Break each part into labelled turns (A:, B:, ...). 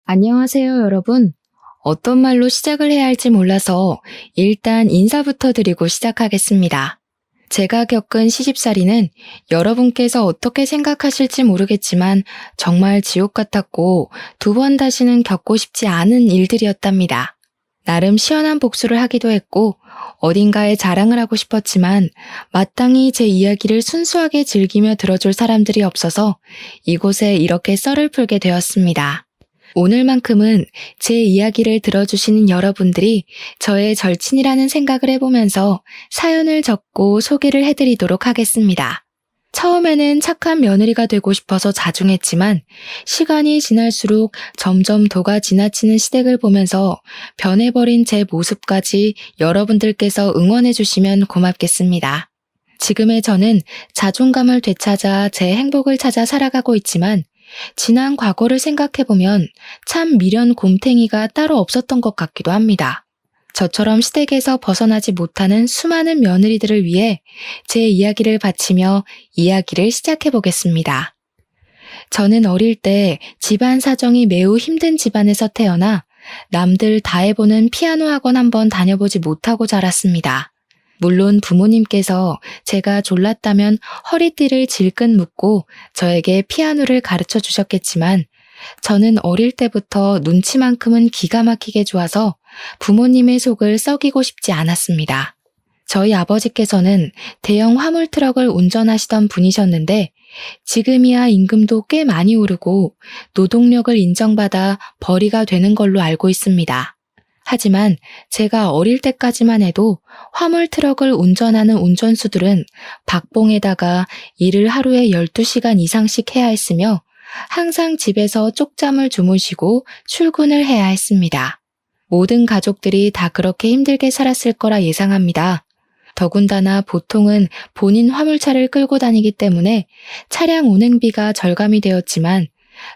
A: 안녕하세요, 여러분. 어떤 말로 시작을 해야 할지 몰라서 일단 인사부터 드리고 시작하겠습니다. 제가 겪은 시집살이는 여러분께서 어떻게 생각하실지 모르겠지만 정말 지옥 같았고 2번 다시는 겪고 싶지 않은 일들이었답니다. 나름 시원한 복수를 하기도 했고 어딘가에 자랑을 하고 싶었지만 마땅히 제 이야기를 순수하게 즐기며 들어줄 사람들이 없어서 이곳에 이렇게 썰을 풀게 되었습니다. 오늘만큼은 제 이야기를 들어주시는 여러분들이 저의 절친이라는 생각을 해보면서 사연을 적고 소개를 해드리도록 하겠습니다. 처음에는 착한 며느리가 되고 싶어서 자중했지만 시간이 지날수록 점점 도가 지나치는 시댁을 보면서 변해버린 제 모습까지 여러분들께서 응원해주시면 고맙겠습니다. 지금의 저는 자존감을 되찾아 제 행복을 찾아 살아가고 있지만 지난 과거를 생각해보면 참 미련 곰탱이가 따로 없었던 것 같기도 합니다. 저처럼 시댁에서 벗어나지 못하는 수많은 며느리들을 위해 제 이야기를 바치며 이야기를 시작해보겠습니다. 저는 어릴 때 집안 사정이 매우 힘든 집안에서 태어나 남들 다 해보는 피아노 학원 한번 다녀보지 못하고 자랐습니다. 물론 부모님께서 제가 졸랐다면 허리띠를 질끈 묶고 저에게 피아노를 가르쳐 주셨겠지만 저는 어릴 때부터 눈치만큼은 기가 막히게 좋아서 부모님의 속을 썩이고 싶지 않았습니다. 저희 아버지께서는 대형 화물 트럭을 운전하시던 분이셨는데 지금이야 임금도 꽤 많이 오르고 노동력을 인정받아 벌이가 되는 걸로 알고 있습니다. 하지만 제가 어릴 때까지만 해도 화물 트럭을 운전하는 운전수들은 박봉에다가 일을 하루에 12시간 이상씩 해야 했으며 항상 집에서 쪽잠을 주무시고 출근을 해야 했습니다. 모든 가족들이 다 그렇게 힘들게 살았을 거라 예상합니다. 더군다나 보통은 본인 화물차를 끌고 다니기 때문에 차량 운행비가 절감이 되었지만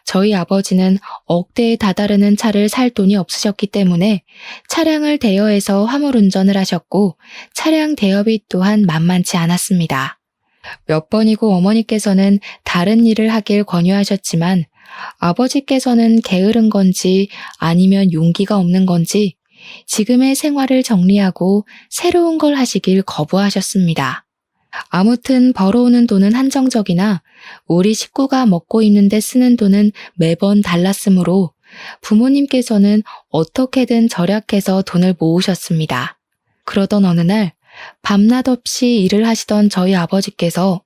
A: 저희 아버지는 억대에 다다르는 차를 살 돈이 없으셨기 때문에 차량을 대여해서 화물 운전을 하셨고 차량 대여비 또한 만만치 않았습니다. 몇 번이고 어머니께서는 다른 일을 하길 권유하셨지만 아버지께서는 게으른 건지 아니면 용기가 없는 건지 지금의 생활을 정리하고 새로운 걸 하시길 거부하셨습니다. 아무튼 벌어오는 돈은 한정적이나 우리 식구가 먹고 입는데 쓰는 돈은 매번 달랐으므로 부모님께서는 어떻게든 절약해서 돈을 모으셨습니다. 그러던 어느 날 밤낮 없이 일을 하시던 저희 아버지께서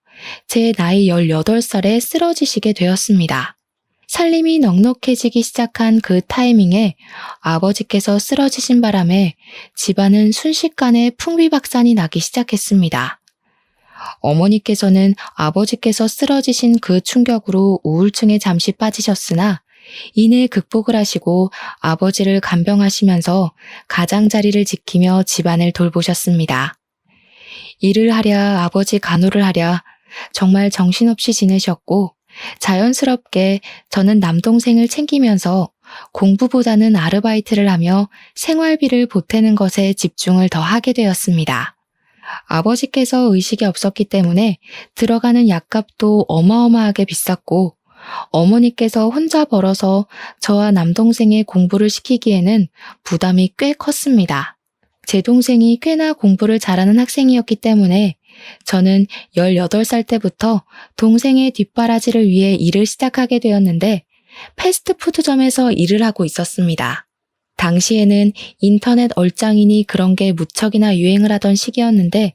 A: 제 나이 18살에 쓰러지시게 되었습니다. 살림이 넉넉해지기 시작한 그 타이밍에 아버지께서 쓰러지신 바람에 집안은 순식간에 풍비박산이 나기 시작했습니다. 어머니께서는 아버지께서 쓰러지신 그 충격으로 우울증에 잠시 빠지셨으나 이내 극복을 하시고 아버지를 간병하시면서 가장자리를 지키며 집안을 돌보셨습니다. 일을 하랴 아버지 간호를 하랴 정말 정신없이 지내셨고 자연스럽게 저는 남동생을 챙기면서 공부보다는 아르바이트를 하며 생활비를 보태는 것에 집중을 더 하게 되었습니다. 아버지께서 의식이 없었기 때문에 들어가는 약값도 어마어마하게 비쌌고 어머니께서 혼자 벌어서 저와 남동생의 공부를 시키기에는 부담이 꽤 컸습니다. 제 동생이 꽤나 공부를 잘하는 학생이었기 때문에 저는 18살 때부터 동생의 뒷바라지를 위해 일을 시작하게 되었는데 패스트푸드점에서 일을 하고 있었습니다. 당시에는 인터넷 얼짱이니 그런 게 무척이나 유행을 하던 시기였는데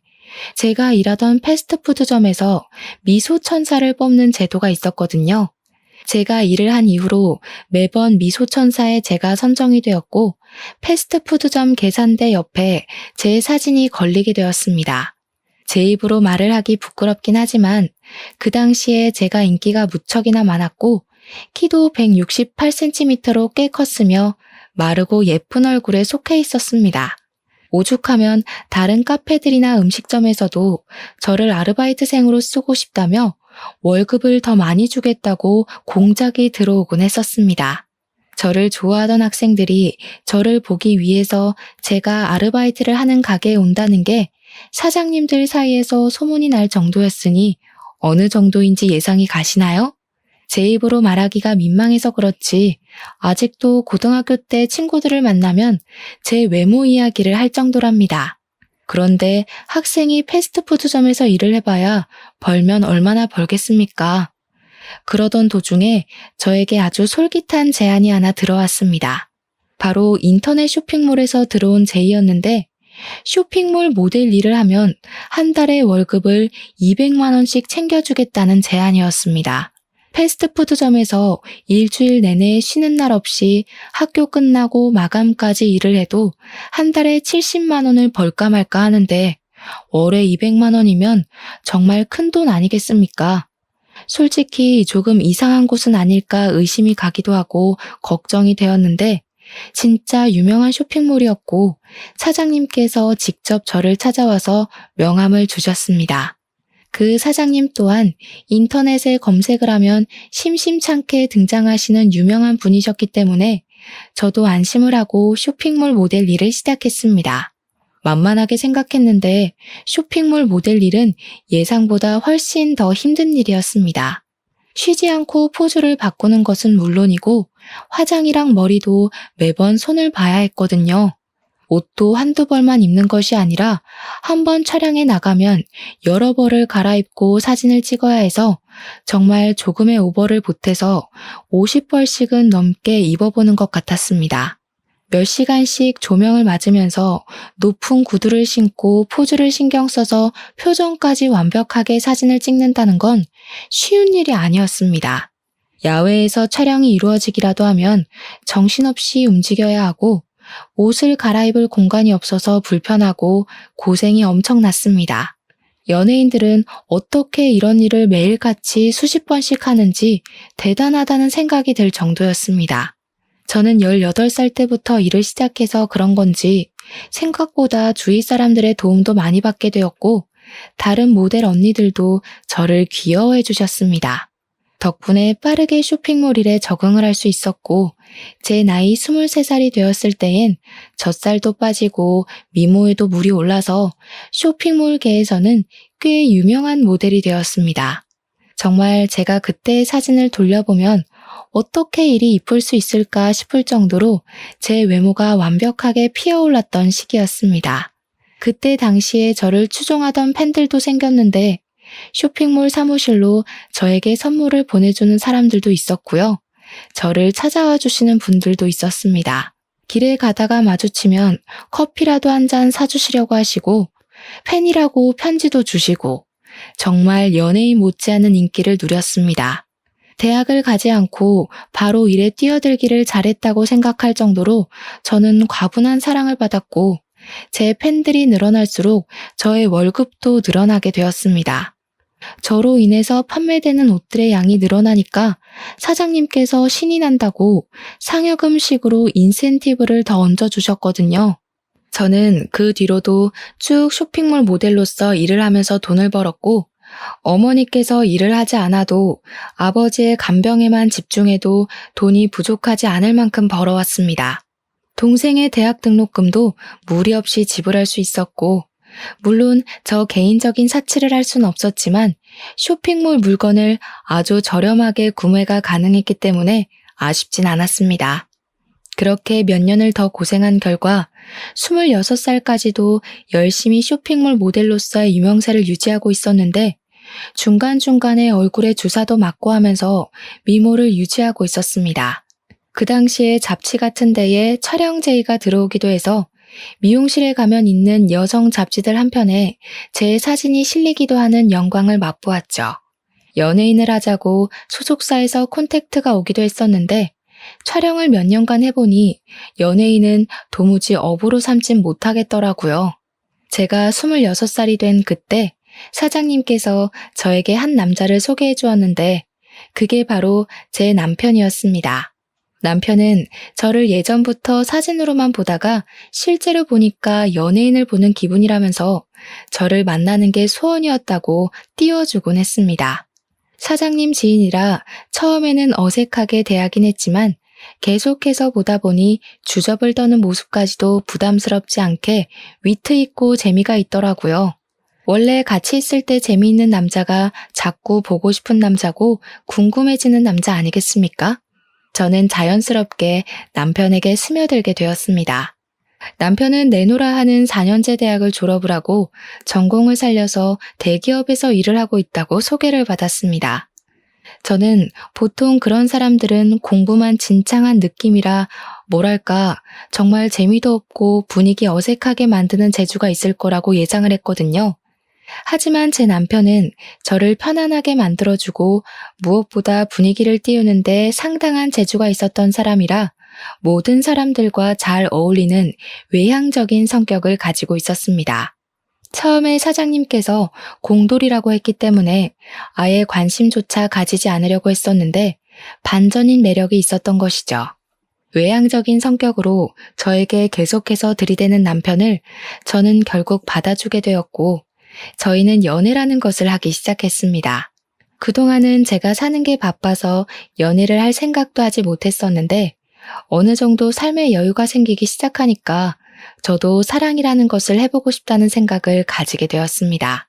A: 제가 일하던 패스트푸드점에서 미소천사를 뽑는 제도가 있었거든요. 제가 일을 한 이후로 매번 미소천사에 제가 선정이 되었고 패스트푸드점 계산대 옆에 제 사진이 걸리게 되었습니다. 제 입으로 말을 하기 부끄럽긴 하지만 그 당시에 제가 인기가 무척이나 많았고 키도 168cm로 꽤 컸으며 마르고 예쁜 얼굴에 속해 있었습니다. 오죽하면 다른 카페들이나 음식점에서도 저를 아르바이트생으로 쓰고 싶다며 월급을 더 많이 주겠다고 공작이 들어오곤 했었습니다. 저를 좋아하던 학생들이 저를 보기 위해서 제가 아르바이트를 하는 가게에 온다는 게 사장님들 사이에서 소문이 날 정도였으니 어느 정도인지 예상이 가시나요? 제 입으로 말하기가 민망해서 그렇지 아직도 고등학교 때 친구들을 만나면 제 외모 이야기를 할 정도랍니다. 그런데 학생이 패스트푸드점에서 일을 해봐야 벌면 얼마나 벌겠습니까? 그러던 도중에 저에게 아주 솔깃한 제안이 하나 들어왔습니다. 바로 인터넷 쇼핑몰에서 들어온 제의였는데 쇼핑몰 모델 일을 하면 한 달에 월급을 200만 원씩 챙겨주겠다는 제안이었습니다. 패스트푸드점에서 일주일 내내 쉬는 날 없이 학교 끝나고 마감까지 일을 해도 한 달에 70만 원을 벌까 말까 하는데 월에 200만 원이면 정말 큰 돈 아니겠습니까? 솔직히 조금 이상한 곳은 아닐까 의심이 가기도 하고 걱정이 되었는데 진짜 유명한 쇼핑몰이었고 사장님께서 직접 저를 찾아와서 명함을 주셨습니다. 그 사장님 또한 인터넷에 검색을 하면 심심찮게 등장하시는 유명한 분이셨기 때문에 저도 안심을 하고 쇼핑몰 모델 일을 시작했습니다. 만만하게 생각했는데 쇼핑몰 모델 일은 예상보다 훨씬 더 힘든 일이었습니다. 쉬지 않고 포즈를 바꾸는 것은 물론이고 화장이랑 머리도 매번 손을 봐야 했거든요. 옷도 한두 벌만 입는 것이 아니라 한 번 촬영에 나가면 여러 벌을 갈아입고 사진을 찍어야 해서 정말 조금의 오버를 보태서 50벌씩은 넘게 입어보는 것 같았습니다. 몇 시간씩 조명을 맞으면서 높은 구두를 신고 포즈를 신경 써서 표정까지 완벽하게 사진을 찍는다는 건 쉬운 일이 아니었습니다. 야외에서 촬영이 이루어지기라도 하면 정신없이 움직여야 하고 옷을 갈아입을 공간이 없어서 불편하고 고생이 엄청났습니다. 연예인들은 어떻게 이런 일을 매일같이 수십 번씩 하는지 대단하다는 생각이 들 정도였습니다. 저는 18살 때부터 일을 시작해서 그런 건지 생각보다 주위 사람들의 도움도 많이 받게 되었고 다른 모델 언니들도 저를 귀여워해 주셨습니다. 덕분에 빠르게 쇼핑몰 일에 적응을 할 수 있었고 제 나이 23살이 되었을 때엔 젖살도 빠지고 미모에도 물이 올라서 쇼핑몰계에서는 꽤 유명한 모델이 되었습니다. 정말 제가 그때의 사진을 돌려보면 어떻게 일이 이쁠 수 있을까 싶을 정도로 제 외모가 완벽하게 피어올랐던 시기였습니다. 그때 당시에 저를 추종하던 팬들도 생겼는데 쇼핑몰 사무실로 저에게 선물을 보내주는 사람들도 있었고요. 저를 찾아와 주시는 분들도 있었습니다. 길에 가다가 마주치면 커피라도 한 잔 사주시려고 하시고 팬이라고 편지도 주시고 정말 연예인 못지않은 인기를 누렸습니다. 대학을 가지 않고 바로 일에 뛰어들기를 잘했다고 생각할 정도로 저는 과분한 사랑을 받았고 제 팬들이 늘어날수록 저의 월급도 늘어나게 되었습니다. 저로 인해서 판매되는 옷들의 양이 늘어나니까 사장님께서 신이 난다고 상여금식으로 인센티브를 더 얹어주셨거든요. 저는 그 뒤로도 쭉 쇼핑몰 모델로서 일을 하면서 돈을 벌었고 어머니께서 일을 하지 않아도 아버지의 간병에만 집중해도 돈이 부족하지 않을 만큼 벌어왔습니다. 동생의 대학 등록금도 무리 없이 지불할 수 있었고 물론 저 개인적인 사치를 할 수는 없었지만 쇼핑몰 물건을 아주 저렴하게 구매가 가능했기 때문에 아쉽진 않았습니다. 그렇게 몇 년을 더 고생한 결과 26살까지도 열심히 쇼핑몰 모델로서의 유명세를 유지하고 있었는데 중간중간에 얼굴에 주사도 맞고 하면서 미모를 유지하고 있었습니다. 그 당시에 잡지 같은 데에 촬영 제의가 들어오기도 해서 미용실에 가면 있는 여성 잡지들 한편에 제 사진이 실리기도 하는 영광을 맛보았죠. 연예인을 하자고 소속사에서 콘택트가 오기도 했었는데 촬영을 몇 년간 해보니 연예인은 도무지 업으로 삼진 못하겠더라고요. 제가 26살이 된 그때 사장님께서 저에게 한 남자를 소개해 주었는데 그게 바로 제 남편이었습니다. 남편은 저를 예전부터 사진으로만 보다가 실제로 보니까 연예인을 보는 기분이라면서 저를 만나는 게 소원이었다고 띄워주곤 했습니다. 사장님 지인이라 처음에는 어색하게 대하긴 했지만 계속해서 보다 보니 주접을 떠는 모습까지도 부담스럽지 않게 위트 있고 재미가 있더라고요. 원래 같이 있을 때 재미있는 남자가 자꾸 보고 싶은 남자고 궁금해지는 남자 아니겠습니까? 저는 자연스럽게 남편에게 스며들게 되었습니다. 남편은 내노라 하는 4년제 대학을 졸업을 하고 전공을 살려서 대기업에서 일을 하고 있다고 소개를 받았습니다. 저는 보통 그런 사람들은 공부만 진창한 느낌이라 뭐랄까 정말 재미도 없고 분위기 어색하게 만드는 재주가 있을 거라고 예상을 했거든요. 하지만 제 남편은 저를 편안하게 만들어주고 무엇보다 분위기를 띄우는데 상당한 재주가 있었던 사람이라 모든 사람들과 잘 어울리는 외향적인 성격을 가지고 있었습니다. 처음에 사장님께서 공돌이라고 했기 때문에 아예 관심조차 가지지 않으려고 했었는데 반전인 매력이 있었던 것이죠. 외향적인 성격으로 저에게 계속해서 들이대는 남편을 저는 결국 받아주게 되었고 저희는 연애라는 것을 하기 시작했습니다. 그동안은 제가 사는 게 바빠서 연애를 할 생각도 하지 못했었는데 어느 정도 삶의 여유가 생기기 시작하니까 저도 사랑이라는 것을 해보고 싶다는 생각을 가지게 되었습니다.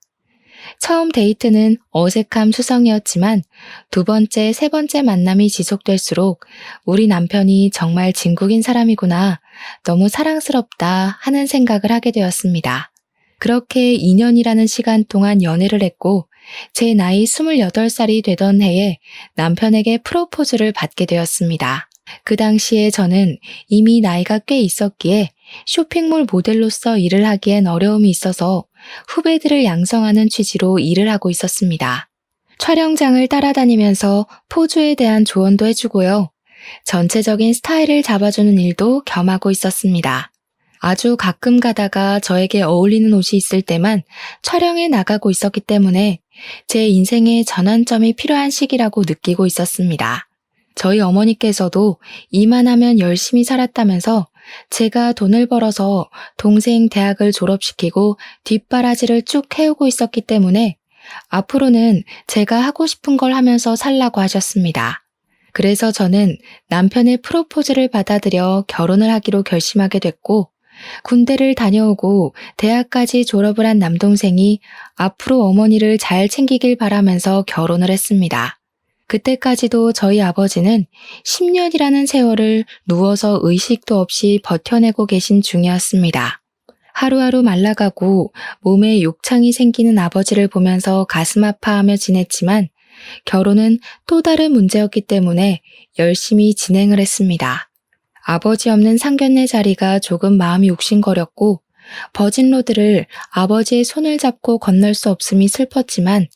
A: 처음 데이트는 어색함 수성이었지만 두 번째, 세 번째 만남이 지속될수록 우리 남편이 정말 진국인 사람이구나, 너무 사랑스럽다 하는 생각을 하게 되었습니다. 그렇게 2년이라는 시간 동안 연애를 했고 제 나이 28살이 되던 해에 남편에게 프로포즈를 받게 되었습니다. 그 당시에 저는 이미 나이가 꽤 있었기에 쇼핑몰 모델로서 일을 하기엔 어려움이 있어서 후배들을 양성하는 취지로 일을 하고 있었습니다. 촬영장을 따라다니면서 포즈에 대한 조언도 해주고요. 전체적인 스타일을 잡아주는 일도 겸하고 있었습니다. 아주 가끔 가다가 저에게 어울리는 옷이 있을 때만 촬영에 나가고 있었기 때문에 제 인생의 전환점이 필요한 시기라고 느끼고 있었습니다. 저희 어머니께서도 이만하면 열심히 살았다면서 제가 돈을 벌어서 동생 대학을 졸업시키고 뒷바라지를 쭉 해오고 있었기 때문에 앞으로는 제가 하고 싶은 걸 하면서 살라고 하셨습니다. 그래서 저는 남편의 프로포즈를 받아들여 결혼을 하기로 결심하게 됐고 군대를 다녀오고 대학까지 졸업을 한 남동생이 앞으로 어머니를 잘 챙기길 바라면서 결혼을 했습니다. 그때까지도 저희 아버지는 10년이라는 세월을 누워서 의식도 없이 버텨내고 계신 중이었습니다. 하루하루 말라가고 몸에 욕창이 생기는 아버지를 보면서 가슴 아파하며 지냈지만 결혼은 또 다른 문제였기 때문에 열심히 진행을 했습니다. 아버지 없는 상견례 자리가 조금 마음이 욱신거렸고 버진로드를 아버지의 손을 잡고 건널 수 없음이 슬펐지만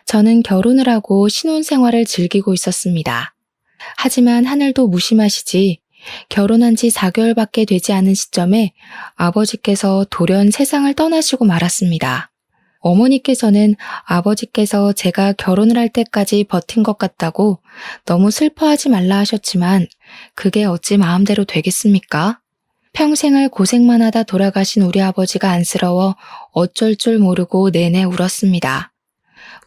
A: 저는 결혼을 하고 신혼생활을 즐기고 있었습니다. 하지만 하늘도 무심하시지 결혼한 지 4개월밖에 되지 않은 시점에 아버지께서 돌연 세상을 떠나시고 말았습니다. 어머니께서는 아버지께서 제가 결혼을 할 때까지 버틴 것 같다고 너무 슬퍼하지 말라 하셨지만 그게 어찌 마음대로 되겠습니까? 평생을 고생만 하다 돌아가신 우리 아버지가 안쓰러워 어쩔 줄 모르고 내내 울었습니다.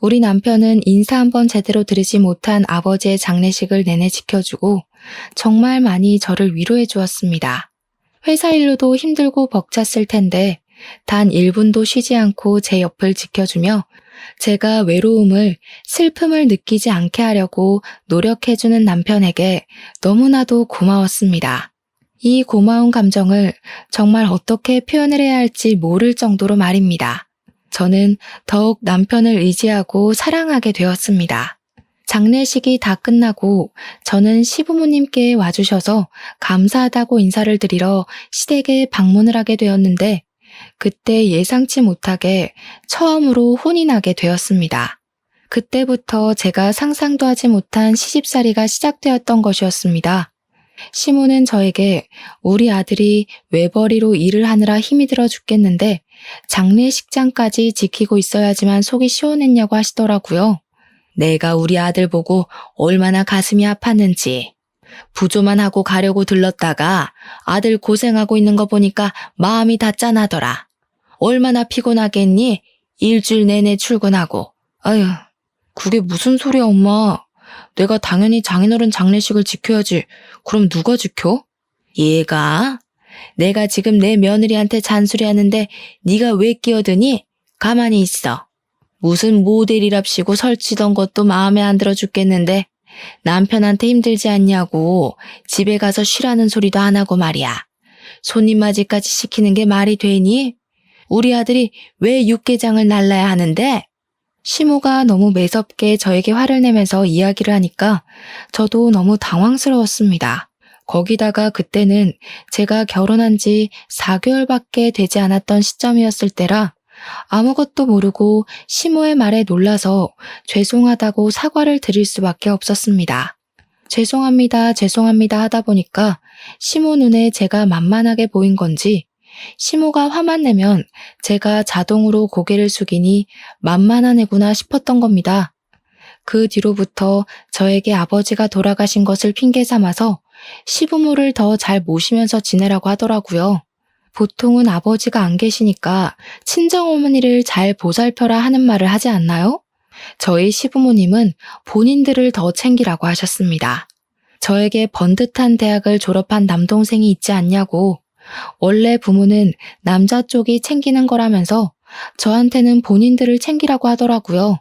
A: 우리 남편은 인사 한번 제대로 드리지 못한 아버지의 장례식을 내내 지켜주고 정말 많이 저를 위로해 주었습니다. 회사 일로도 힘들고 벅찼을 텐데 단 1분도 쉬지 않고 제 옆을 지켜주며 제가 외로움을, 슬픔을 느끼지 않게 하려고 노력해주는 남편에게 너무나도 고마웠습니다. 이 고마운 감정을 정말 어떻게 표현을 해야 할지 모를 정도로 말입니다. 저는 더욱 남편을 의지하고 사랑하게 되었습니다. 장례식이 다 끝나고 저는 시부모님께 와주셔서 감사하다고 인사를 드리러 시댁에 방문을 하게 되었는데 그때 예상치 못하게 처음으로 혼이 나게 되었습니다. 그때부터 제가 상상도 하지 못한 시집살이가 시작되었던 것이었습니다. 시모는 저에게 우리 아들이 외벌이로 일을 하느라 힘이 들어 죽겠는데 장례식장까지 지키고 있어야지만 속이 시원했냐고 하시더라고요. 내가 우리 아들 보고 얼마나 가슴이 아팠는지. 부조만 하고 가려고 들렀다가 아들 고생하고 있는 거 보니까 마음이 다 짠하더라. 얼마나 피곤하겠니? 일주일 내내 출근하고. 아휴, 그게 무슨 소리야 엄마. 내가 당연히 장인어른 장례식을 지켜야지. 그럼 누가 지켜? 얘가? 내가 지금 내 며느리한테 잔소리하는데 네가 왜 끼어드니? 가만히 있어. 무슨 모델이랍시고 설치던 것도 마음에 안 들어 죽겠는데 남편한테 힘들지 않냐고 집에 가서 쉬라는 소리도 안 하고 말이야. 손님 맞이까지 시키는 게 말이 되니? 우리 아들이 왜 육개장을 날라야 하는데? 시모가 너무 매섭게 저에게 화를 내면서 이야기를 하니까 저도 너무 당황스러웠습니다. 거기다가 그때는 제가 결혼한 지 4개월밖에 되지 않았던 시점이었을 때라 아무것도 모르고 시모의 말에 놀라서 죄송하다고 사과를 드릴 수밖에 없었습니다. 죄송합니다, 죄송합니다 하다 보니까 시모 눈에 제가 만만하게 보인 건지 시모가 화만 내면 제가 자동으로 고개를 숙이니 만만한 애구나 싶었던 겁니다. 그 뒤로부터 저에게 아버지가 돌아가신 것을 핑계 삼아서 시부모를 더 잘 모시면서 지내라고 하더라고요. 보통은 아버지가 안 계시니까 친정어머니를 잘 보살펴라 하는 말을 하지 않나요? 저희 시부모님은 본인들을 더 챙기라고 하셨습니다. 저에게 번듯한 대학을 졸업한 남동생이 있지 않냐고, 원래 부모는 남자 쪽이 챙기는 거라면서 저한테는 본인들을 챙기라고 하더라고요.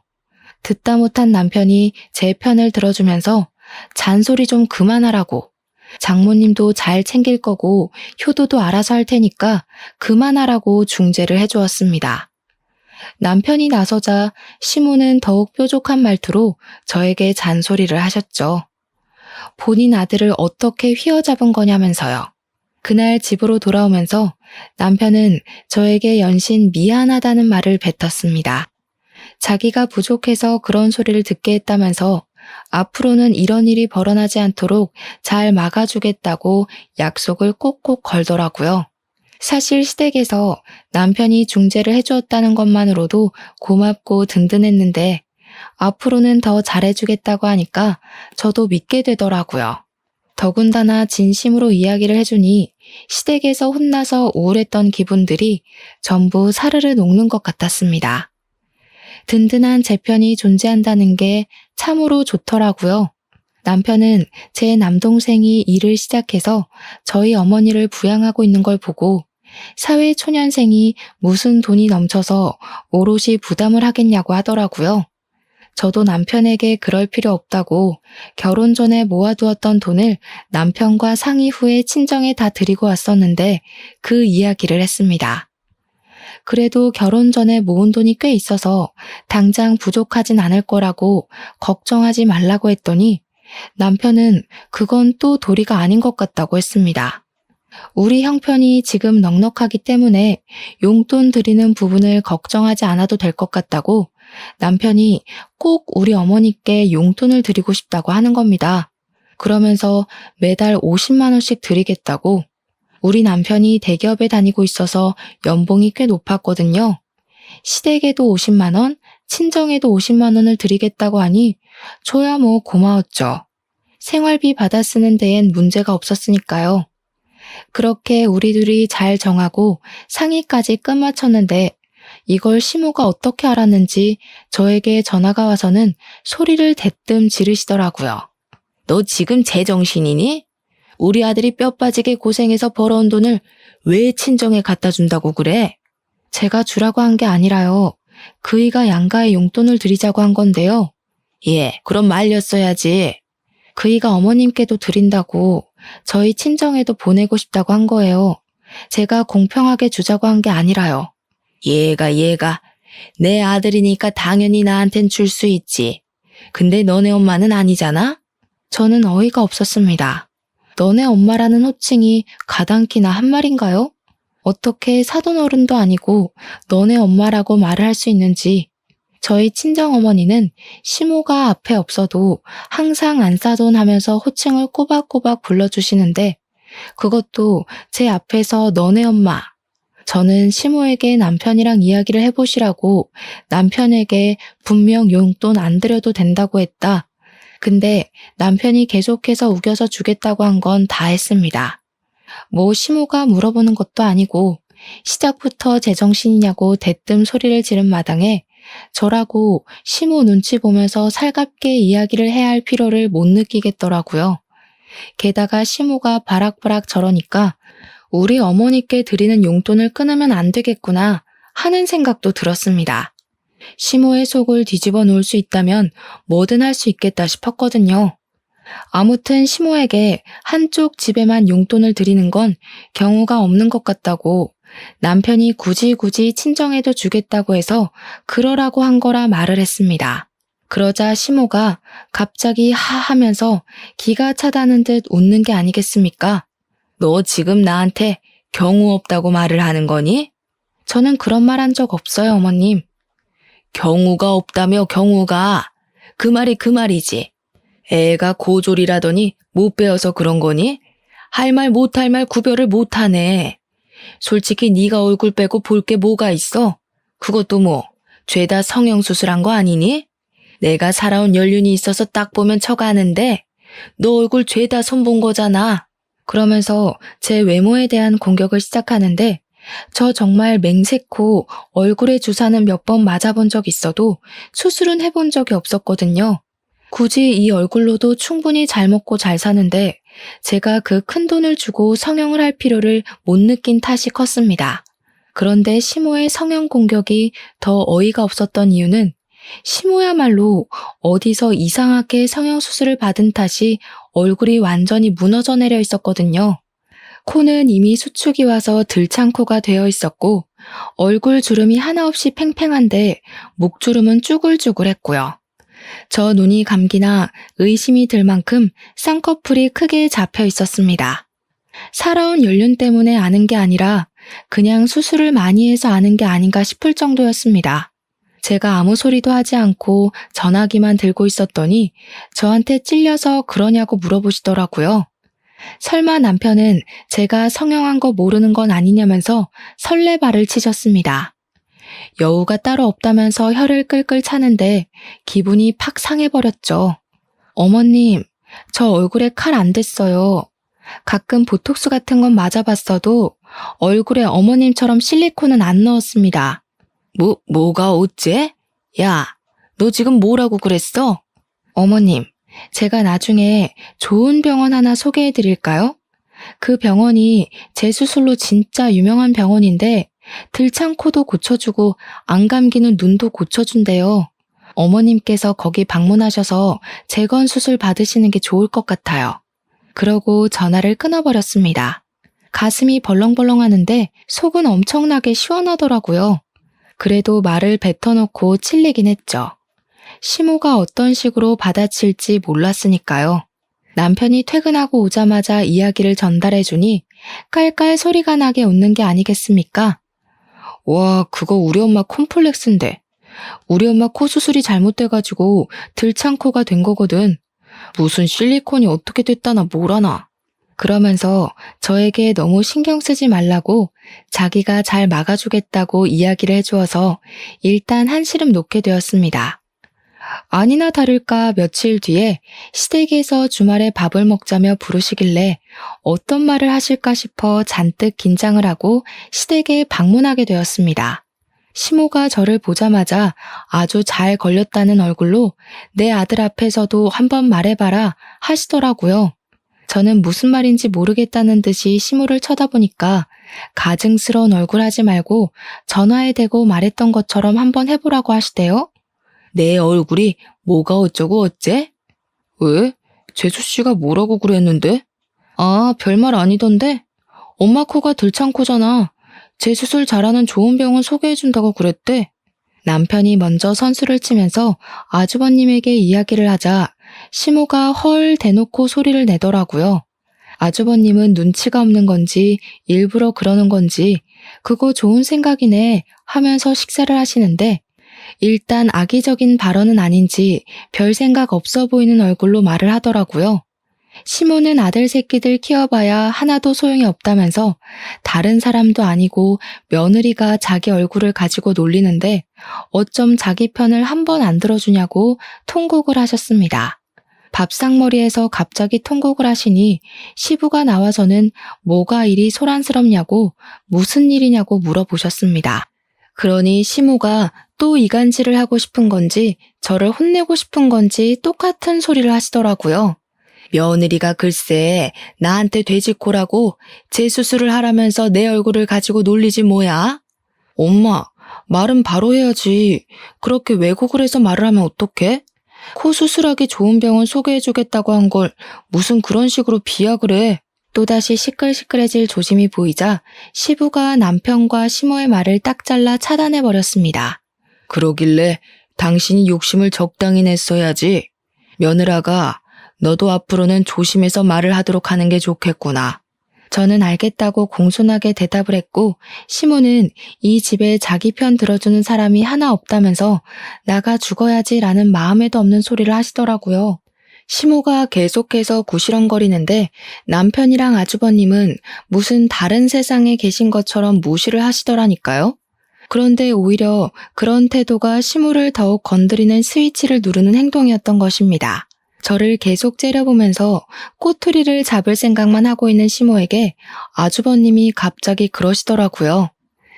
A: 듣다 못한 남편이 제 편을 들어주면서 잔소리 좀 그만하라고, 장모님도 잘 챙길 거고 효도도 알아서 할 테니까 그만하라고 중재를 해주었습니다. 남편이 나서자 시모는 더욱 뾰족한 말투로 저에게 잔소리를 하셨죠. 본인 아들을 어떻게 휘어잡은 거냐면서요. 그날 집으로 돌아오면서 남편은 저에게 연신 미안하다는 말을 뱉었습니다. 자기가 부족해서 그런 소리를 듣게 했다면서 앞으로는 이런 일이 벌어나지 않도록 잘 막아주겠다고 약속을 꼭꼭 걸더라고요. 사실 시댁에서 남편이 중재를 해주었다는 것만으로도 고맙고 든든했는데 앞으로는 더 잘해주겠다고 하니까 저도 믿게 되더라고요. 더군다나 진심으로 이야기를 해주니 시댁에서 혼나서 우울했던 기분들이 전부 사르르 녹는 것 같았습니다. 든든한 제 편이 존재한다는 게 참으로 좋더라고요. 남편은 제 남동생이 일을 시작해서 저희 어머니를 부양하고 있는 걸 보고 사회초년생이 무슨 돈이 넘쳐서 오롯이 부담을 하겠냐고 하더라고요. 저도 남편에게 그럴 필요 없다고 결혼 전에 모아두었던 돈을 남편과 상의 후에 친정에 다 드리고 왔었는데 그 이야기를 했습니다. 그래도 결혼 전에 모은 돈이 꽤 있어서 당장 부족하진 않을 거라고 걱정하지 말라고 했더니 남편은 그건 또 도리가 아닌 것 같다고 했습니다. 우리 형편이 지금 넉넉하기 때문에 용돈 드리는 부분을 걱정하지 않아도 될 것 같다고 남편이 꼭 우리 어머니께 용돈을 드리고 싶다고 하는 겁니다. 그러면서 매달 50만 원씩 드리겠다고. 우리 남편이 대기업에 다니고 있어서 연봉이 꽤 높았거든요. 시댁에도 50만 원, 친정에도 50만 원을 드리겠다고 하니 저야 뭐 고마웠죠. 생활비 받아 쓰는 데엔 문제가 없었으니까요. 그렇게 우리 둘이 잘 정하고 상의까지 끝마쳤는데 이걸 시모가 어떻게 알았는지 저에게 전화가 와서는 소리를 대뜸 지르시더라고요. 너 지금 제정신이니? 우리 아들이 뼈 빠지게 고생해서 벌어온 돈을 왜 친정에 갖다 준다고 그래? 제가 주라고 한 게 아니라요. 그이가 양가에 용돈을 드리자고 한 건데요. 예, 그럼 말렸어야지. 그이가 어머님께도 드린다고 저희 친정에도 보내고 싶다고 한 거예요. 제가 공평하게 주자고 한 게 아니라요. 얘가 내 아들이니까 당연히 나한텐 줄 수 있지. 근데 너네 엄마는 아니잖아? 저는 어이가 없었습니다. 너네 엄마라는 호칭이 가당키나 한 말인가요? 어떻게 사돈어른도 아니고 너네 엄마라고 말을 할 수 있는지. 저희 친정어머니는 시모가 앞에 없어도 항상 안사돈 하면서 호칭을 꼬박꼬박 불러주시는데 그것도 제 앞에서 너네 엄마. 저는 시모에게 남편이랑 이야기를 해보시라고 남편에게 분명 용돈 안 드려도 된다고 했다. 근데 남편이 계속해서 우겨서 주겠다고 한 건 다 했습니다. 뭐 시모가 물어보는 것도 아니고 시작부터 제정신이냐고 대뜸 소리를 지른 마당에 저라고 시모 눈치 보면서 살갑게 이야기를 해야 할 필요를 못 느끼겠더라고요. 게다가 시모가 바락바락 저러니까 우리 어머니께 드리는 용돈을 끊으면 안 되겠구나 하는 생각도 들었습니다. 시모의 속을 뒤집어 놓을 수 있다면 뭐든 할 수 있겠다 싶었거든요. 아무튼 시모에게 한쪽 집에만 용돈을 드리는 건 경우가 없는 것 같다고 남편이 굳이 친정에도 주겠다고 해서 그러라고 한 거라 말을 했습니다. 그러자 시모가 갑자기 하하면서 기가 차다는 듯 웃는 게 아니겠습니까? 너 지금 나한테 경우 없다고 말을 하는 거니? 저는 그런 말 한 적 없어요, 어머님. 경우가 없다며 경우가. 그 말이 그 말이지. 애가 고졸이라더니 못 배워서 그런 거니? 할 말 못할 말 구별을 못하네. 솔직히 네가 얼굴 빼고 볼 게 뭐가 있어? 그것도 뭐 죄다 성형수술한 거 아니니? 내가 살아온 연륜이 있어서 딱 보면 척아는데 너 얼굴 죄다 손본 거잖아. 그러면서 제 외모에 대한 공격을 시작하는데 저 정말 맹세코 얼굴에 주사는 몇 번 맞아본 적 있어도 수술은 해본 적이 없었거든요. 굳이 이 얼굴로도 충분히 잘 먹고 잘 사는데 제가 그 큰 돈을 주고 성형을 할 필요를 못 느낀 탓이 컸습니다. 그런데 시모의 성형 공격이 더 어이가 없었던 이유는 시모야말로 어디서 이상하게 성형수술을 받은 탓이 얼굴이 완전히 무너져 내려 있었거든요. 코는 이미 수축이 와서 들창코가 되어 있었고 얼굴 주름이 하나 없이 팽팽한데 목주름은 쭈글쭈글했고요. 저 눈이 감기나 의심이 들 만큼 쌍꺼풀이 크게 잡혀 있었습니다. 살아온 연륜 때문에 아는 게 아니라 그냥 수술을 많이 해서 아는 게 아닌가 싶을 정도였습니다. 제가 아무 소리도 하지 않고 전화기만 들고 있었더니 저한테 찔려서 그러냐고 물어보시더라고요. 설마 남편은 제가 성형한 거 모르는 건 아니냐면서 설레발을 치셨습니다. 여우가 따로 없다면서 혀를 끌끌 차는데 기분이 팍 상해버렸죠. 어머님, 저 얼굴에 칼 안 댔어요. 가끔 보톡스 같은 건 맞아봤어도 얼굴에 어머님처럼 실리콘은 안 넣었습니다. 뭐가 어째? 야, 너 지금 뭐라고 그랬어? 어머님, 제가 나중에 좋은 병원 하나 소개해 드릴까요? 그 병원이 제 수술로 진짜 유명한 병원인데 들창코도 고쳐주고 안 감기는 눈도 고쳐준대요. 어머님께서 거기 방문하셔서 재건 수술 받으시는 게 좋을 것 같아요. 그러고 전화를 끊어버렸습니다. 가슴이 벌렁벌렁 하는데 속은 엄청나게 시원하더라고요. 그래도 말을 뱉어놓고 찔리긴 했죠. 시모가 어떤 식으로 받아칠지 몰랐으니까요. 남편이 퇴근하고 오자마자 이야기를 전달해주니 깔깔 소리가 나게 웃는 게 아니겠습니까? 와, 그거 우리 엄마 콤플렉스인데. 우리 엄마 코 수술이 잘못돼가지고 들창코가 된 거거든. 무슨 실리콘이 어떻게 됐다나 뭐라나. 그러면서 저에게 너무 신경 쓰지 말라고 자기가 잘 막아주겠다고 이야기를 해주어서 일단 한시름 놓게 되었습니다. 아니나 다를까 며칠 뒤에 시댁에서 주말에 밥을 먹자며 부르시길래 어떤 말을 하실까 싶어 잔뜩 긴장을 하고 시댁에 방문하게 되었습니다. 시모가 저를 보자마자 아주 잘 걸렸다는 얼굴로 내 아들 앞에서도 한번 말해봐라 하시더라고요. 저는 무슨 말인지 모르겠다는 듯이 시모를 쳐다보니까 가증스러운 얼굴 하지 말고 전화에 대고 말했던 것처럼 한번 해보라고 하시대요. 내 얼굴이 뭐가 어쩌고 어째? 왜? 재수씨가 뭐라고 그랬는데? 아, 별말 아니던데? 엄마 코가 들창코잖아. 재수술 잘하는 좋은 병원 소개해준다고 그랬대. 남편이 먼저 선수를 치면서 아주버님에게 이야기를 하자 시모가 헐 대놓고 소리를 내더라고요. 아주버님은 눈치가 없는 건지 일부러 그러는 건지 그거 좋은 생각이네 하면서 식사를 하시는데 일단 악의적인 발언은 아닌지 별 생각 없어 보이는 얼굴로 말을 하더라고요. 시모는 아들 새끼들 키워봐야 하나도 소용이 없다면서 다른 사람도 아니고 며느리가 자기 얼굴을 가지고 놀리는데 어쩜 자기 편을 한 번 안 들어주냐고 통곡을 하셨습니다. 밥상머리에서 갑자기 통곡을 하시니 시부가 나와서는 뭐가 이리 소란스럽냐고 무슨 일이냐고 물어보셨습니다. 그러니 시모가 또 이간질을 하고 싶은 건지 저를 혼내고 싶은 건지 똑같은 소리를 하시더라고요. 며느리가 글쎄 나한테 돼지코라고 재수술을 하라면서 내 얼굴을 가지고 놀리지 뭐야? 엄마, 말은 바로 해야지. 그렇게 왜곡을 해서 말을 하면 어떡해? 코 수술하기 좋은 병원 소개해주겠다고 한 걸 무슨 그런 식으로 비약을 해. 또다시 시끌시끌해질 조짐이 보이자 시부가 남편과 시모의 말을 딱 잘라 차단해버렸습니다. 그러길래 당신이 욕심을 적당히 냈어야지. 며느라가 너도 앞으로는 조심해서 말을 하도록 하는 게 좋겠구나. 저는 알겠다고 공손하게 대답을 했고 시모는 이 집에 자기 편 들어주는 사람이 하나 없다면서 나가 죽어야지라는 마음에도 없는 소리를 하시더라고요. 시모가 계속해서 구시렁거리는데 남편이랑 아주버님은 무슨 다른 세상에 계신 것처럼 무시를 하시더라니까요. 그런데 오히려 그런 태도가 시모를 더욱 건드리는 스위치를 누르는 행동이었던 것입니다. 저를 계속 째려보면서 꼬투리를 잡을 생각만 하고 있는 시모에게 아주버님이 갑자기 그러시더라고요.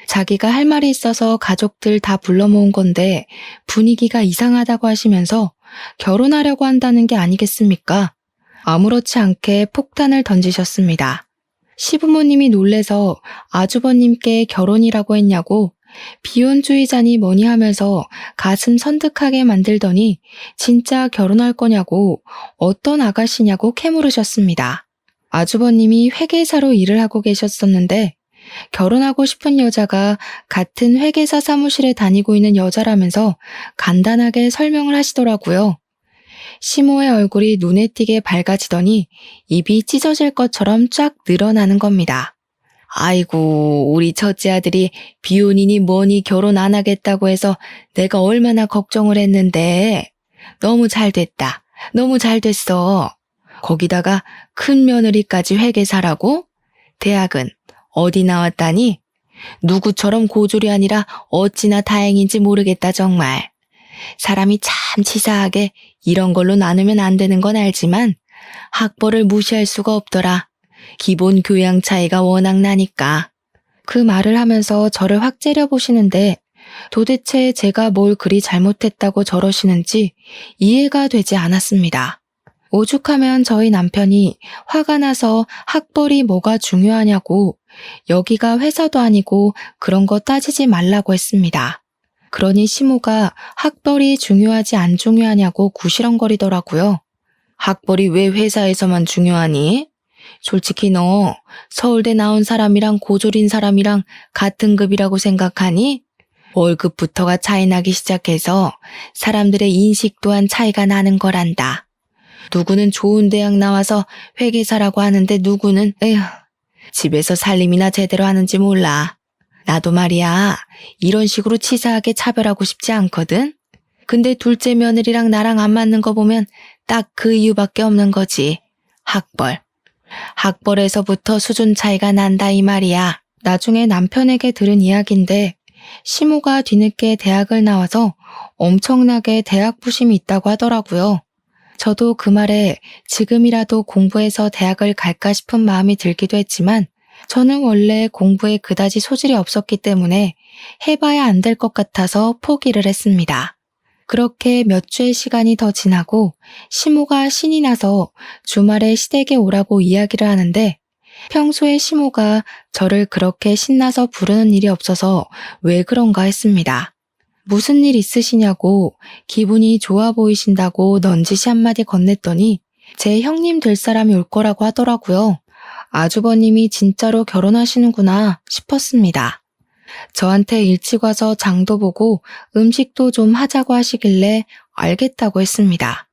A: 자기가 할 말이 있어서 가족들 다 불러 모은 건데 분위기가 이상하다고 하시면서 결혼하려고 한다는 게 아니겠습니까? 아무렇지 않게 폭탄을 던지셨습니다. 시부모님이 놀래서 아주버님께 결혼이라고 했냐고 비혼주의자니 뭐니 하면서 가슴 선득하게 만들더니 진짜 결혼할 거냐고 어떤 아가씨냐고 캐물으셨습니다. 아주버님이 회계사로 일을 하고 계셨었는데 결혼하고 싶은 여자가 같은 회계사 사무실에 다니고 있는 여자라면서 간단하게 설명을 하시더라고요. 시모의 얼굴이 눈에 띄게 밝아지더니 입이 찢어질 것처럼 쫙 늘어나는 겁니다. 아이고, 우리 첫째 아들이 비혼이니 뭐니 결혼 안 하겠다고 해서 내가 얼마나 걱정을 했는데 너무 잘 됐다. 너무 잘 됐어. 거기다가 큰 며느리까지 회계사라고? 대학은 어디 나왔다니? 누구처럼 고졸이 아니라 어찌나 다행인지 모르겠다 정말. 사람이 참 치사하게 이런 걸로 나누면 안 되는 건 알지만 학벌을 무시할 수가 없더라. 기본 교양 차이가 워낙 나니까. 그 말을 하면서 저를 확 째려보시는데 도대체 제가 뭘 그리 잘못했다고 저러시는지 이해가 되지 않았습니다. 오죽하면 저희 남편이 화가 나서 학벌이 뭐가 중요하냐고 여기가 회사도 아니고 그런 거 따지지 말라고 했습니다. 그러니 시모가 학벌이 중요하지 안 중요하냐고 구시렁거리더라고요. 학벌이 왜 회사에서만 중요하니? 솔직히 너 서울대 나온 사람이랑 고졸인 사람이랑 같은 급이라고 생각하니? 월급부터가 차이 나기 시작해서 사람들의 인식 또한 차이가 나는 거란다. 누구는 좋은 대학 나와서 회계사라고 하는데 누구는 집에서 살림이나 제대로 하는지 몰라. 나도 말이야 이런 식으로 치사하게 차별하고 싶지 않거든. 근데 둘째 며느리랑 나랑 안 맞는 거 보면 딱 그 이유밖에 없는 거지. 학벌. 학벌에서부터 수준 차이가 난다 이 말이야. 나중에 남편에게 들은 이야기인데 시모가 뒤늦게 대학을 나와서 엄청나게 대학 부심이 있다고 하더라고요. 저도 그 말에 지금이라도 공부해서 대학을 갈까 싶은 마음이 들기도 했지만 저는 원래 공부에 그다지 소질이 없었기 때문에 해봐야 안 될 것 같아서 포기를 했습니다. 그렇게 몇 주의 시간이 더 지나고 시모가 신이 나서 주말에 시댁에 오라고 이야기를 하는데 평소에 시모가 저를 그렇게 신나서 부르는 일이 없어서 왜 그런가 했습니다. 무슨 일 있으시냐고 기분이 좋아 보이신다고 넌지시 한마디 건넸더니 제 형님 될 사람이 올 거라고 하더라고요. 아주버님이 진짜로 결혼하시는구나 싶었습니다. 저한테 일찍 와서 장도 보고 음식도 좀 하자고 하시길래 알겠다고 했습니다.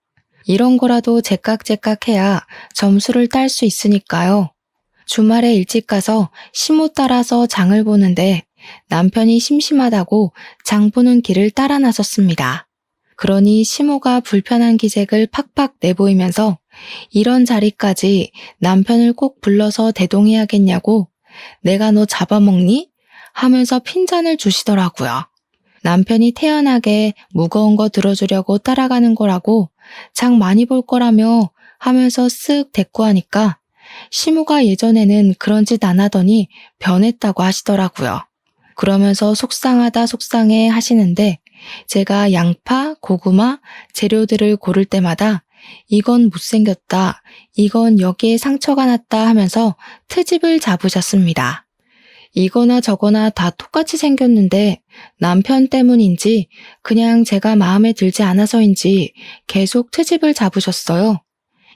A: 이런 거라도 제깍제깍 해야 점수를 딸 수 있으니까요. 주말에 일찍 가서 시모 따라서 장을 보는데 남편이 심심하다고 장 보는 길을 따라 나섰습니다. 그러니 시모가 불편한 기색을 팍팍 내보이면서 이런 자리까지 남편을 꼭 불러서 대동해야겠냐고 내가 너 잡아먹니? 하면서 핀잔을 주시더라고요. 남편이 태연하게 무거운 거 들어주려고 따라가는 거라고 장 많이 볼 거라며 하면서 쓱 대꾸하니까 시모가 예전에는 그런 짓 안 하더니 변했다고 하시더라고요. 그러면서 속상하다 속상해 하시는데 제가 양파, 고구마, 재료들을 고를 때마다 이건 못생겼다, 이건 여기에 상처가 났다 하면서 트집을 잡으셨습니다. 이거나 저거나 다 똑같이 생겼는데 남편 때문인지 그냥 제가 마음에 들지 않아서인지 계속 트집을 잡으셨어요.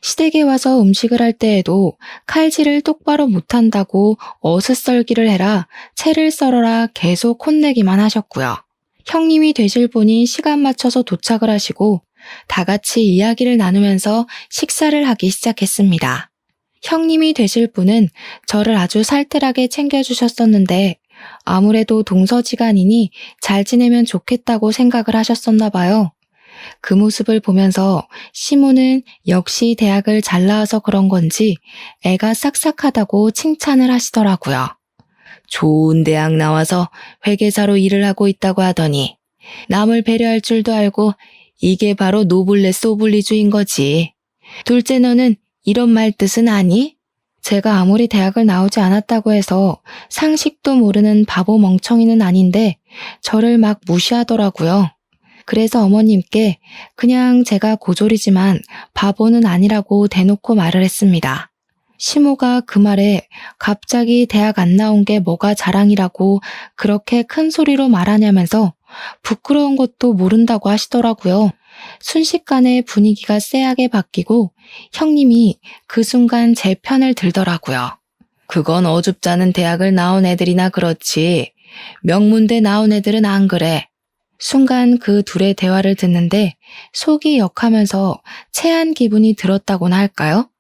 A: 시댁에 와서 음식을 할 때에도 칼질을 똑바로 못한다고 어슷썰기를 해라, 채를 썰어라 계속 혼내기만 하셨고요. 형님이 되실 분이 시간 맞춰서 도착을 하시고 다 같이 이야기를 나누면서 식사를 하기 시작했습니다. 형님이 되실 분은 저를 아주 살뜰하게 챙겨주셨었는데 아무래도 동서지간이니 잘 지내면 좋겠다고 생각을 하셨었나 봐요. 그 모습을 보면서 시모는 역시 대학을 잘 나와서 그런 건지 애가 싹싹하다고 칭찬을 하시더라고요. 좋은 대학 나와서 회계사로 일을 하고 있다고 하더니 남을 배려할 줄도 알고 이게 바로 노블레스 오블리주인 거지. 둘째 너는 이런 말 뜻은 아니? 제가 아무리 대학을 나오지 않았다고 해서 상식도 모르는 바보 멍청이는 아닌데 저를 막 무시하더라고요. 그래서 어머님께 그냥 제가 고졸이지만 바보는 아니라고 대놓고 말을 했습니다. 시모가 그 말에 갑자기 대학 안 나온 게 뭐가 자랑이라고 그렇게 큰 소리로 말하냐면서 부끄러운 것도 모른다고 하시더라고요. 순식간에 분위기가 쎄하게 바뀌고 형님이 그 순간 제 편을 들더라고요. 그건 어줍잖은 대학을 나온 애들이나 그렇지. 명문대 나온 애들은 안 그래. 순간 그 둘의 대화를 듣는데 속이 역하면서 체한 기분이 들었다고나 할까요?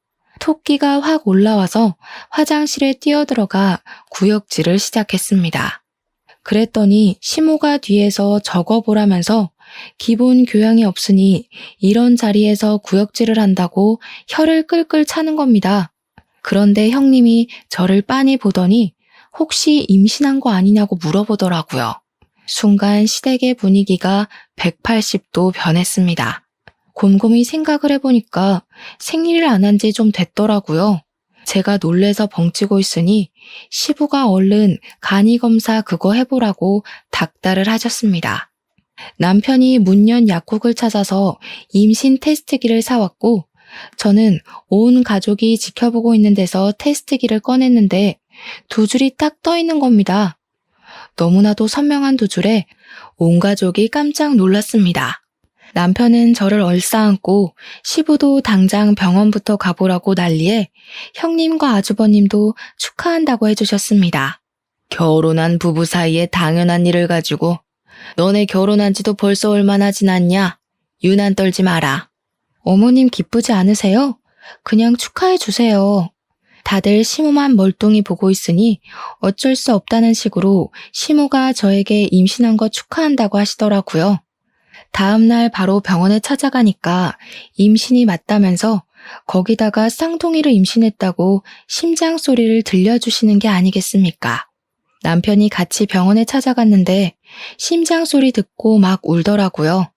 A: 토끼가 확 올라와서 화장실에 뛰어들어가 구역질을 시작했습니다. 그랬더니 시모가 뒤에서 적어보라면서 기본 교양이 없으니 이런 자리에서 구역질을 한다고 혀를 끌끌 차는 겁니다. 그런데 형님이 저를 빤히 보더니 혹시 임신한 거 아니냐고 물어보더라고요. 순간 시댁의 분위기가 180도 변했습니다. 곰곰이 생각을 해보니까 생리를 안 한 지 좀 됐더라고요. 제가 놀래서 벙찌고 있으니 시부가 얼른 간이검사 그거 해보라고 닥달을 하셨습니다. 남편이 문연 약국을 찾아서 임신 테스트기를 사왔고 저는 온 가족이 지켜보고 있는 데서 테스트기를 꺼냈는데 두 줄이 딱 떠 있는 겁니다. 너무나도 선명한 두 줄에 온 가족이 깜짝 놀랐습니다. 남편은 저를 얼싸안고 시부도 당장 병원부터 가보라고 난리에 형님과 아주버님도 축하한다고 해주셨습니다. 결혼한 부부 사이에 당연한 일을 가지고 너네 결혼한 지도 벌써 얼마나 지났냐? 유난 떨지 마라. 어머님 기쁘지 않으세요? 그냥 축하해 주세요. 다들 시모만 멀뚱히 보고 있으니 어쩔 수 없다는 식으로 시모가 저에게 임신한 거 축하한다고 하시더라고요. 다음날 바로 병원에 찾아가니까 임신이 맞다면서 거기다가 쌍둥이를 임신했다고 심장 소리를 들려주시는 게 아니겠습니까? 남편이 같이 병원에 찾아갔는데 심장 소리 듣고 막 울더라고요.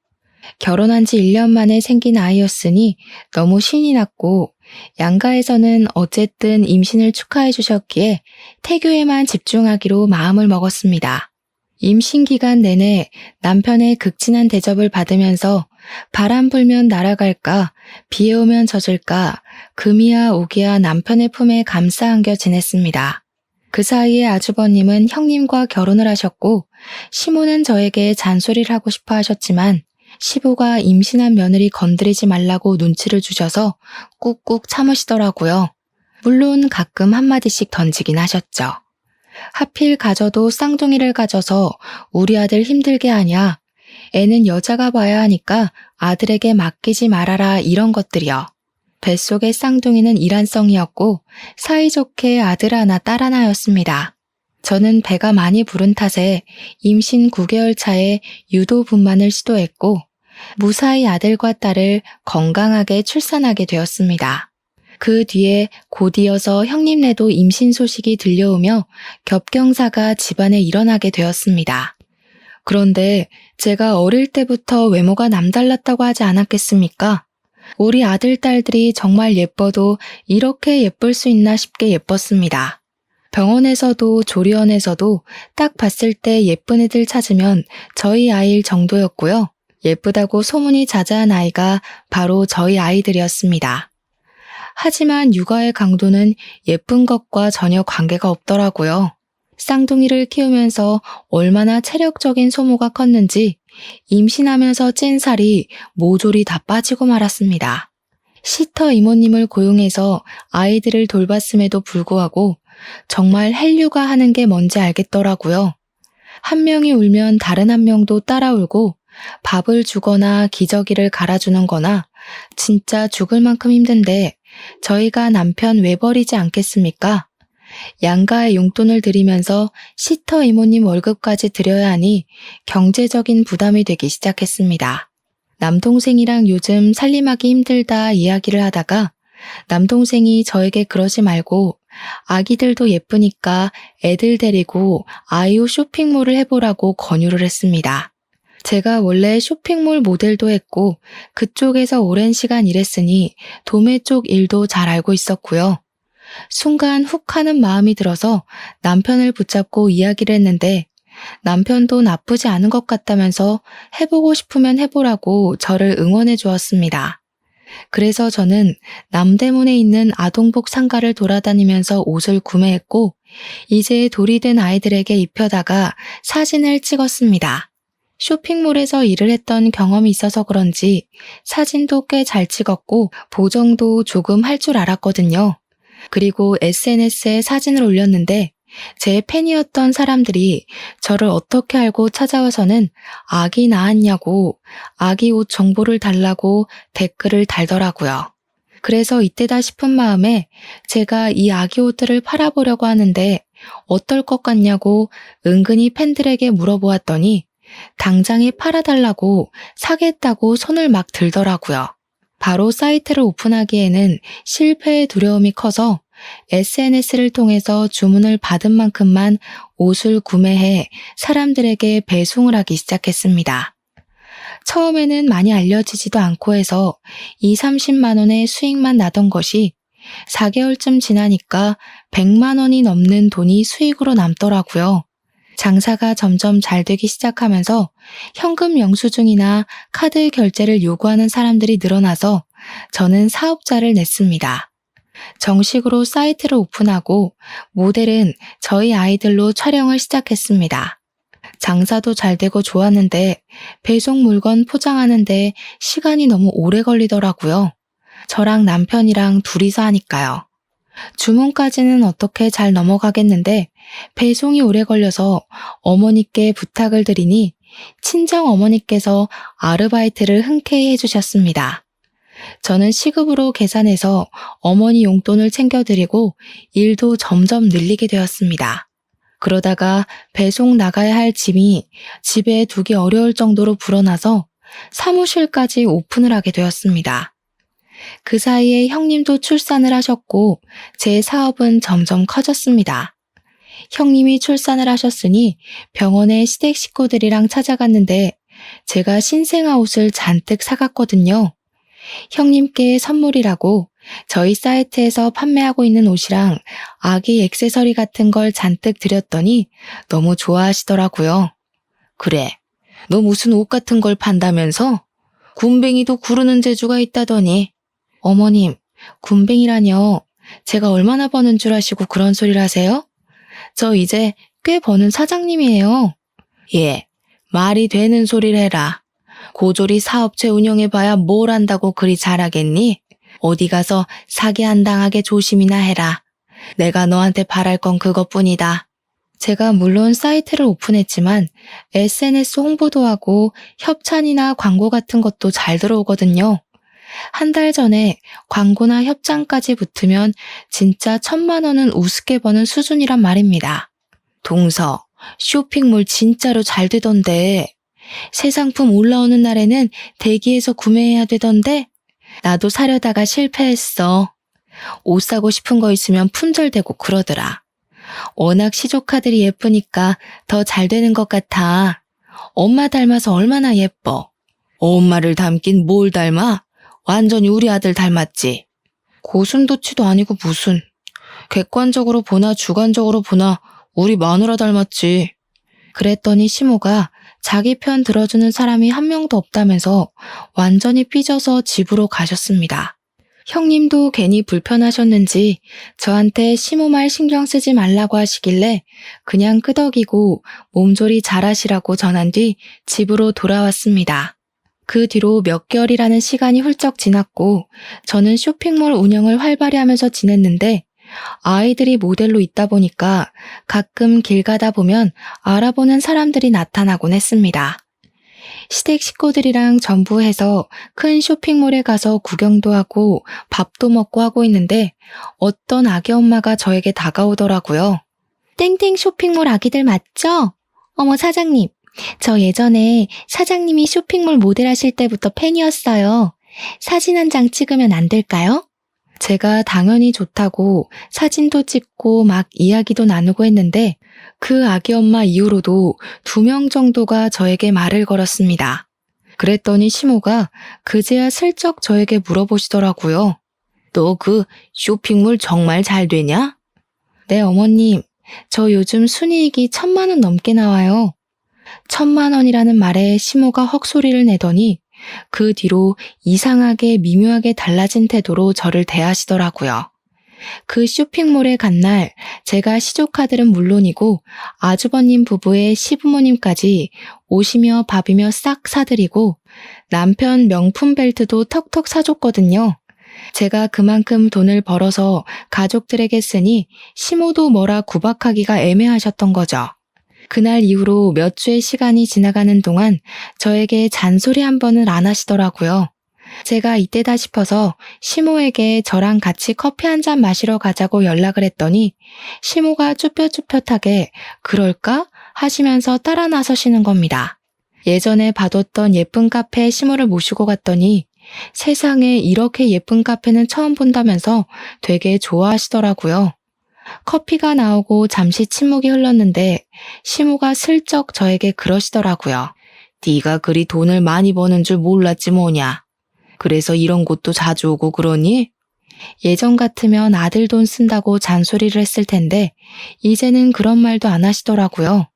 A: 결혼한 지 1년 만에 생긴 아이였으니 너무 신이 났고 양가에서는 어쨌든 임신을 축하해 주셨기에 태교에만 집중하기로 마음을 먹었습니다. 임신 기간 내내 남편의 극진한 대접을 받으면서 바람 불면 날아갈까, 비 오면 젖을까, 금이야 오기야 남편의 품에 감싸 안겨 지냈습니다. 그 사이에 아주버님은 형님과 결혼을 하셨고 시모는 저에게 잔소리를 하고 싶어 하셨지만 시부가 임신한 며느리 건드리지 말라고 눈치를 주셔서 꾹꾹 참으시더라고요. 물론 가끔 한마디씩 던지긴 하셨죠. 하필 가져도 쌍둥이를 가져서 우리 아들 힘들게 하냐. 애는 여자가 봐야 하니까 아들에게 맡기지 말아라 이런 것들이요. 뱃속의 쌍둥이는 일란성이었고 사이좋게 아들 하나 딸 하나였습니다. 저는 배가 많이 부른 탓에 임신 9개월 차에 유도 분만을 시도했고 무사히 아들과 딸을 건강하게 출산하게 되었습니다. 그 뒤에 곧이어서 형님네도 임신 소식이 들려오며 겹경사가 집안에 일어나게 되었습니다. 그런데 제가 어릴 때부터 외모가 남달랐다고 하지 않았겠습니까? 우리 아들, 딸들이 정말 예뻐도 이렇게 예쁠 수 있나 싶게 예뻤습니다. 병원에서도 조리원에서도 딱 봤을 때 예쁜 애들 찾으면 저희 아이일 정도였고요. 예쁘다고 소문이 자자한 아이가 바로 저희 아이들이었습니다. 하지만 육아의 강도는 예쁜 것과 전혀 관계가 없더라고요. 쌍둥이를 키우면서 얼마나 체력적인 소모가 컸는지 임신하면서 찐 살이 모조리 다 빠지고 말았습니다. 시터 이모님을 고용해서 아이들을 돌봤음에도 불구하고 정말 헬류가 하는 게 뭔지 알겠더라고요. 한 명이 울면 다른 한 명도 따라 울고 밥을 주거나 기저귀를 갈아주는 거나 진짜 죽을 만큼 힘든데 저희가 남편 왜 버리지 않겠습니까? 양가의 용돈을 드리면서 시터 이모님 월급까지 드려야 하니 경제적인 부담이 되기 시작했습니다. 남동생이랑 요즘 살림하기 힘들다 이야기를 하다가 남동생이 저에게 그러지 말고 아기들도 예쁘니까 애들 데리고 아이오 쇼핑몰을 해보라고 권유를 했습니다. 제가 원래 쇼핑몰 모델도 했고 그쪽에서 오랜 시간 일했으니 도매 쪽 일도 잘 알고 있었고요. 순간 훅 하는 마음이 들어서 남편을 붙잡고 이야기를 했는데 남편도 나쁘지 않은 것 같다면서 해보고 싶으면 해보라고 저를 응원해 주었습니다. 그래서 저는 남대문에 있는 아동복 상가를 돌아다니면서 옷을 구매했고 이제 돌이 된 아이들에게 입혀다가 사진을 찍었습니다. 쇼핑몰에서 일을 했던 경험이 있어서 그런지 사진도 꽤 잘 찍었고 보정도 조금 할 줄 알았거든요. 그리고 SNS에 사진을 올렸는데 제 팬이었던 사람들이 저를 어떻게 알고 찾아와서는 아기 낳았냐고 아기 옷 정보를 달라고 댓글을 달더라고요. 그래서 이때다 싶은 마음에 제가 이 아기 옷들을 팔아보려고 하는데 어떨 것 같냐고 은근히 팬들에게 물어보았더니 당장에 팔아달라고 사겠다고 손을 막 들더라고요. 바로 사이트를 오픈하기에는 실패의 두려움이 커서 SNS를 통해서 주문을 받은 만큼만 옷을 구매해 사람들에게 배송을 하기 시작했습니다. 처음에는 많이 알려지지도 않고 해서 20-30만 원의 수익만 나던 것이 4개월쯤 지나니까 100만 원이 넘는 돈이 수익으로 남더라고요. 장사가 점점 잘 되기 시작하면서 현금 영수증이나 카드 결제를 요구하는 사람들이 늘어나서 저는 사업자를 냈습니다. 정식으로 사이트를 오픈하고 모델은 저희 아이들로 촬영을 시작했습니다. 장사도 잘 되고 좋았는데 배송 물건 포장하는데 시간이 너무 오래 걸리더라고요. 저랑 남편이랑 둘이서 하니까요. 주문까지는 어떻게 잘 넘어가겠는데 배송이 오래 걸려서 어머니께 부탁을 드리니 친정 어머니께서 아르바이트를 흔쾌히 해주셨습니다. 저는 시급으로 계산해서 어머니 용돈을 챙겨드리고 일도 점점 늘리게 되었습니다. 그러다가 배송 나가야 할 짐이 집에 두기 어려울 정도로 불어나서 사무실까지 오픈을 하게 되었습니다. 그 사이에 형님도 출산을 하셨고 제 사업은 점점 커졌습니다. 형님이 출산을 하셨으니 병원에 시댁 식구들이랑 찾아갔는데 제가 신생아 옷을 잔뜩 사갔거든요. 형님께 선물이라고 저희 사이트에서 판매하고 있는 옷이랑 아기 액세서리 같은 걸 잔뜩 드렸더니 너무 좋아하시더라고요. 그래, 너 무슨 옷 같은 걸 판다면서? 군뱅이도 구르는 재주가 있다더니. 어머님, 군뱅이라뇨. 제가 얼마나 버는 줄 아시고 그런 소리를 하세요? 저 이제 꽤 버는 사장님이에요. 예, 말이 되는 소리를 해라. 고졸이 사업체 운영해봐야 뭘 안다고 그리 잘하겠니? 어디 가서 사기 안 당하게 조심이나 해라. 내가 너한테 바랄 건 그것뿐이다. 제가 물론 사이트를 오픈했지만 SNS 홍보도 하고 협찬이나 광고 같은 것도 잘 들어오거든요. 한 달 전에 광고나 협찬까지 붙으면 진짜 1,000만 원은 우습게 버는 수준이란 말입니다. 동서, 쇼핑몰 진짜로 잘 되던데. 새 상품 올라오는 날에는 대기해서 구매해야 되던데 나도 사려다가 실패했어. 옷 사고 싶은 거 있으면 품절되고 그러더라. 워낙 시조카들이 예쁘니까 더 잘 되는 것 같아. 엄마 닮아서 얼마나 예뻐. 엄마를 닮긴 뭘 닮아? 완전히 우리 아들 닮았지. 고슴도치도 아니고 무슨. 객관적으로 보나 주관적으로 보나 우리 마누라 닮았지. 그랬더니 시모가 자기 편 들어주는 사람이 한 명도 없다면서 완전히 삐져서 집으로 가셨습니다. 형님도 괜히 불편하셨는지 저한테 시모 말 신경 쓰지 말라고 하시길래 그냥 끄덕이고 몸조리 잘하시라고 전한 뒤 집으로 돌아왔습니다. 그 뒤로 몇 개월이라는 시간이 훌쩍 지났고 저는 쇼핑몰 운영을 활발히 하면서 지냈는데 아이들이 모델로 있다 보니까 가끔 길 가다 보면 알아보는 사람들이 나타나곤 했습니다. 시댁 식구들이랑 전부 해서 큰 쇼핑몰에 가서 구경도 하고 밥도 먹고 하고 있는데 어떤 아기 엄마가 저에게 다가오더라고요. 땡땡 쇼핑몰 아기들 맞죠? 어머 사장님, 저 예전에 사장님이 쇼핑몰 모델 하실 때부터 팬이었어요. 사진 한 장 찍으면 안 될까요? 제가 당연히 좋다고 사진도 찍고 막 이야기도 나누고 했는데 그 아기 엄마 이후로도 2명 정도가 저에게 말을 걸었습니다. 그랬더니 시모가 그제야 슬쩍 저에게 물어보시더라고요. 너 그 쇼핑몰 정말 잘 되냐? 네 어머님, 저 요즘 순이익이 1,000만 원 넘게 나와요. 1,000만 원이라는 말에 시모가 헉소리를 내더니 그 뒤로 이상하게 미묘하게 달라진 태도로 저를 대하시더라고요. 그 쇼핑몰에 간 날 제가 시조카들은 물론이고 아주버님 부부의 시부모님까지 옷이며 밥이며 싹 사드리고 남편 명품 벨트도 턱턱 사줬거든요. 제가 그만큼 돈을 벌어서 가족들에게 쓰니 시모도 뭐라 구박하기가 애매하셨던 거죠. 그날 이후로 몇 주의 시간이 지나가는 동안 저에게 잔소리 한 번을 안 하시더라고요. 제가 이때다 싶어서 시모에게 저랑 같이 커피 한 잔 마시러 가자고 연락을 했더니 시모가 쭈뼛쭈뼛하게 그럴까? 하시면서 따라 나서시는 겁니다. 예전에 봐뒀던 예쁜 카페에 시모를 모시고 갔더니 세상에 이렇게 예쁜 카페는 처음 본다면서 되게 좋아하시더라고요. 커피가 나오고 잠시 침묵이 흘렀는데 시모가 슬쩍 저에게 그러시더라고요. 네가 그리 돈을 많이 버는 줄 몰랐지 뭐냐. 그래서 이런 곳도 자주 오고 그러니? 예전 같으면 아들 돈 쓴다고 잔소리를 했을 텐데 이제는 그런 말도 안 하시더라고요.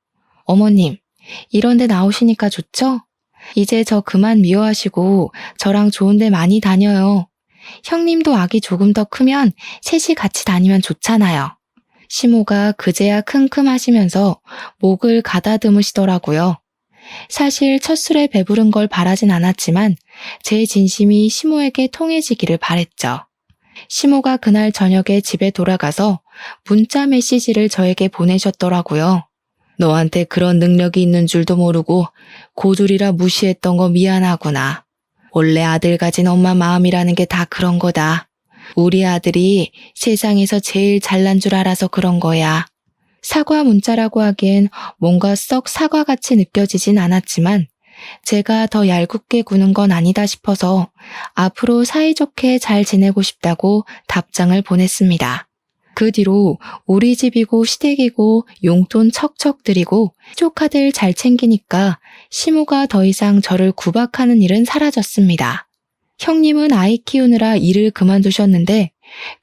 A: 어머님, 이런 데 나오시니까 좋죠? 이제 저 그만 미워하시고 저랑 좋은 데 많이 다녀요. 형님도 아기 조금 더 크면 셋이 같이 다니면 좋잖아요. 시모가 그제야 킁킁하시면서 목을 가다듬으시더라고요. 사실 첫 술에 배부른 걸 바라진 않았지만 제 진심이 시모에게 통해지기를 바랬죠. 시모가 그날 저녁에 집에 돌아가서 문자 메시지를 저에게 보내셨더라고요. 너한테 그런 능력이 있는 줄도 모르고 고졸이라 무시했던 거 미안하구나. 원래 아들 가진 엄마 마음이라는 게 다 그런 거다. 우리 아들이 세상에서 제일 잘난 줄 알아서 그런 거야. 사과 문자라고 하기엔 뭔가 썩 사과같이 느껴지진 않았지만 제가 더 얄궂게 구는 건 아니다 싶어서 앞으로 사이좋게 잘 지내고 싶다고 답장을 보냈습니다. 그 뒤로 우리 집이고 시댁이고 용돈 척척 드리고 조카들 잘 챙기니까 시모가 더 이상 저를 구박하는 일은 사라졌습니다. 형님은 아이 키우느라 일을 그만두셨는데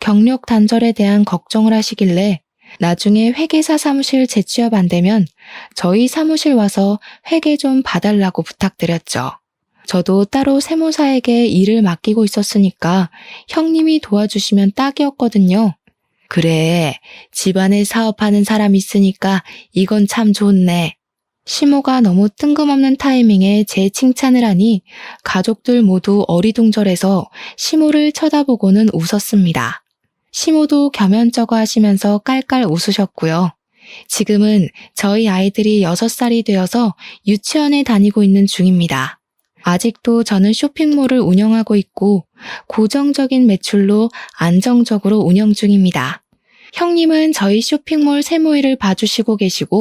A: 경력 단절에 대한 걱정을 하시길래 나중에 회계사 사무실 재취업 안 되면 저희 사무실 와서 회계 좀 봐달라고 부탁드렸죠. 저도 따로 세무사에게 일을 맡기고 있었으니까 형님이 도와주시면 딱이었거든요. 그래, 집안에 사업하는 사람 있으니까 이건 참 좋네. 시모가 너무 뜬금없는 타이밍에 제 칭찬을 하니 가족들 모두 어리둥절해서 시모를 쳐다보고는 웃었습니다. 시모도 겸연쩍어 하시면서 깔깔 웃으셨고요. 지금은 저희 아이들이 6살이 되어서 유치원에 다니고 있는 중입니다. 아직도 저는 쇼핑몰을 운영하고 있고 고정적인 매출로 안정적으로 운영 중입니다. 형님은 저희 쇼핑몰 세무일을 봐주시고 계시고